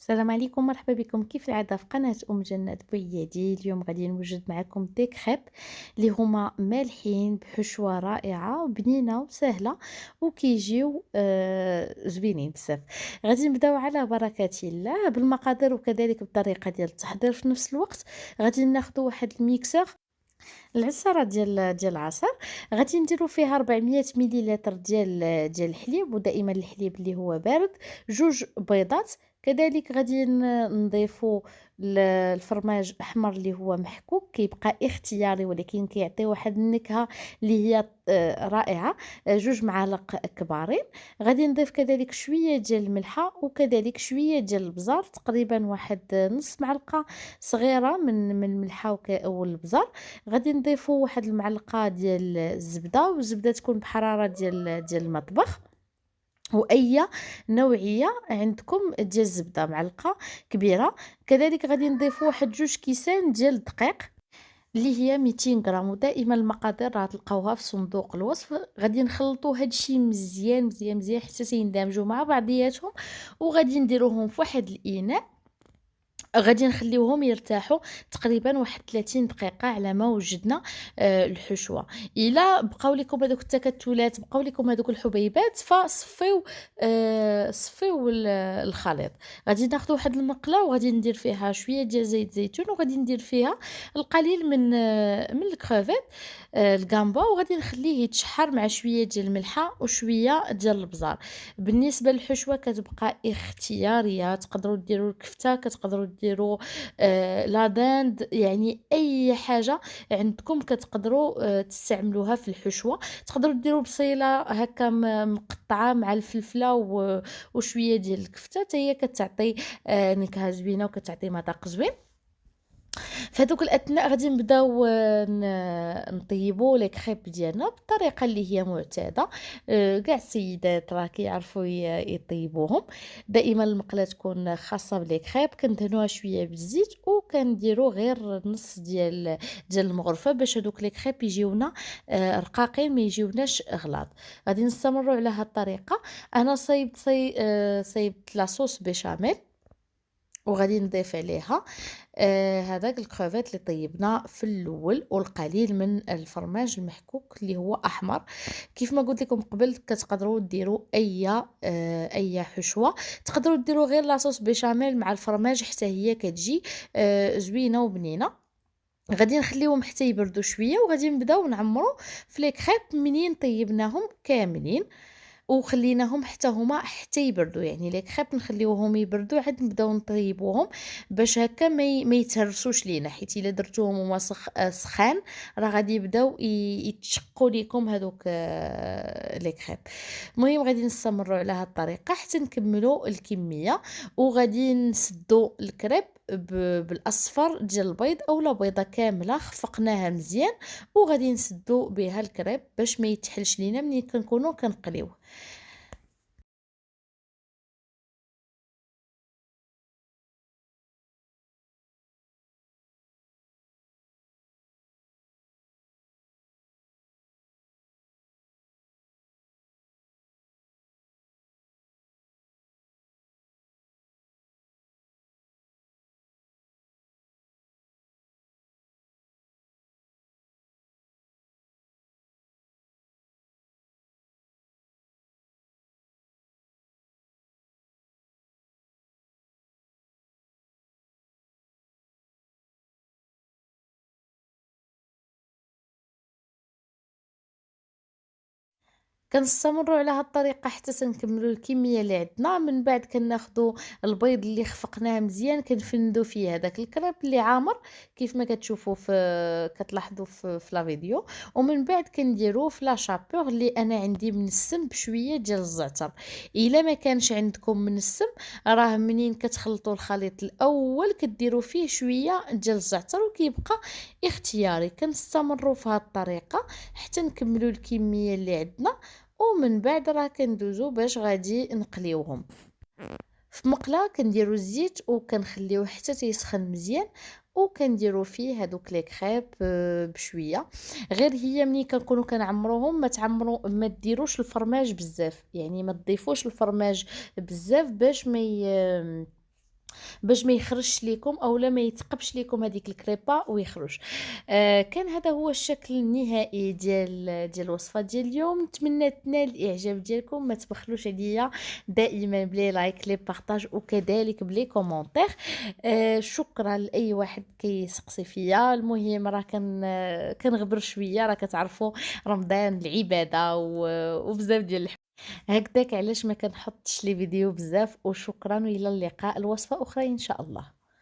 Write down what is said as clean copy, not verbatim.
السلام عليكم، مرحبا بكم كيف العادة في قناة جنات بويادي. اليوم غادي نوجد معكم دي كريب اللي هما مالحين بحشوة رائعة وبنينة وسهلة وكيجيو زوينين بزاف. غادي نبداو على بركة الله بالمقادير وكذلك بالطريقة ديال التحضير في نفس الوقت. غادي ناخدو واحد الميكسور، العصارة ديال العصير. غادي نديرو فيها 400 مليلتر ديال الحليب، ودائما الحليب اللي هو بارد. جوج بيضات، كذلك غادي نضيفو الفرماج احمر اللي هو محكوك، كيبقى اختياري ولكن كيعطي واحد النكهه اللي هي رائعه. جوج معالق كبارين. غادي نضيف كذلك شويه ديال الملحه وكذلك شويه ديال البزار، تقريبا واحد نص معلقه صغيره من الملحه والبزار. غادي نضيفو واحد المعلقة ديال الزبدة، والزبدة تكون بحرارة ديال المطبخ، وأي نوعية عندكم ديال الزبدة، معلقة كبيرة. كذلك غادي نضيفو واحد جوج كيسان ديال الدقيق اللي هي 200 غرام، ودائما المقادير راه تلقاوها في صندوق الوصف. غادي نخلطوا هادشي مزيان مزيان مزيان حتى يندمجوا مع بعضياتهم، وغادي نديروهم في واحد الاناء. غادي نخليوهم يرتاحوا تقريبا واحد 30 دقيقه على ما وجدنا الحشوه. الا بقاو لكم هذوك التكتلات، بقاو لكم هذوك الحبيبات، فصفيو صفيو الخليط. غادي ناخذ واحد المقله وغادي ندير فيها شويه ديال زيت زيتون، وغادي ندير فيها القليل من الكريفيت الغامبا، وغادي نخليه يتشحر مع شويه ديال الملحه وشويه ديال البزار. بالنسبه للحشوه كتبقى اختياريه، تقدروا ديروا الكفته، كتقدروا ديروا لا داند، يعني اي حاجه عندكم كتقدروا تستعملوها في الحشوه. تقدروا ديروا بصيله هكا مقطعه مع الفلفله وشويه ديال الكفته، حتى هي كتعطي نكهه زوينه وكتعطي مذاق زوين. في هذوك الاثناء غادي نبداو نطيبوا لي كريب ديالنا بالطريقه اللي هي معتاده. كاع السيدات راه كيعرفوا يطيبوهم. دائما المقله تكون خاصه بلي كريب، كندهنوها شويه بالزيت وكنديروا غير نص ديال المغرفه باش هذوك لي كريب يجيونا رقاقين، ما يجيوناش غلاظ. غادي نستمروا على هذه الطريقه. انا صايبت لاصوص بيشاميل، وغادي نضيف عليها هذاك الكريفات اللي طيبناه في الاول، والقليل من الفرماج المحكوك اللي هو احمر. كيف ما قلت لكم قبل، كتقدروا ديروا اي حشوه. تقدروا ديروا غير لاصوص بيشاميل مع الفرماج حتى هي كتجي زوينه وبنينه. غادي نخليهم حتى يبردوا شويه، وغادي نبداو نعمروا في لي كريب منين طيبناهم كاملين وخليناهم حتى هما حتى يبردوا. يعني لي كريب نخليوهم يبردوا عاد نبداو نطيبوهم باش هكا ما يتهرسوش لينا، حيت الا درتوهم هما سخان راه غادي يبداو يتشقوا ليكم هذوك لي كريب. المهم غادي نستمروا على هذه الطريقه حتى نكملوا الكميه. وغادي نسدوا الكريب بالاصفر ديال البيض، اولا بيضه كامله خفقناها مزيان، وغادي نسدوا بها الكريب باش ما يتحلش لينا ملي كنكونوا كنقليوه. كنستمروا على هاد الطريقه حتى تنكملوا الكميه اللي عندنا. من بعد كناخذوا البيض اللي خفقناه مزيان، كنفندوا فيه هذاك الكريب اللي عامر كيف ما كتشوفوا كتلاحظوا في لا فيديو. ومن بعد كنديروه في لا شابور اللي انا عندي منسم بشويه ديال الزعتر. الا ما كانش عندكم منسم، راه منين كتخلطوا الخليط الاول كديروا فيه شويه ديال الزعتر وكيبقى اختياري. كنستمروا في هاد الطريقه حتى نكملوا الكميه اللي عندنا، ومن بعد راه كندوزو باش غادي نقليوهم في مقله. كنديروا الزيت وكنخليوه حتى تيسخن مزيان، وكنديروا فيه هذوك لي كريب بشويه. غير هي ملي كنكونوا كنعمروهم ما ديروش الفرماج بزاف، يعني ما تضيفوش الفرماج بزاف باش باش ما يخرجش ليكم أولا ما يتقبش ليكم هذيك الكريبة ويخرج. كان هذا هو الشكل النهائي ديال الوصفة ديال اليوم، نتمنى تنال الإعجاب ديالكم، ما تبخلوش عليا دائمًا بلي لايك لي بارطاج وكذلك بلي كومونتير. شكرًا لأي واحد كيسقسي فيا، المهم راه كنغبر شوية، راه كتعرفوا رمضان العبادة وبزاف ديال هكداك علاش ما كنحطش لي فيديو بزاف، وشكرًا وإلى اللقاء، الوصفة أخرى إن شاء الله.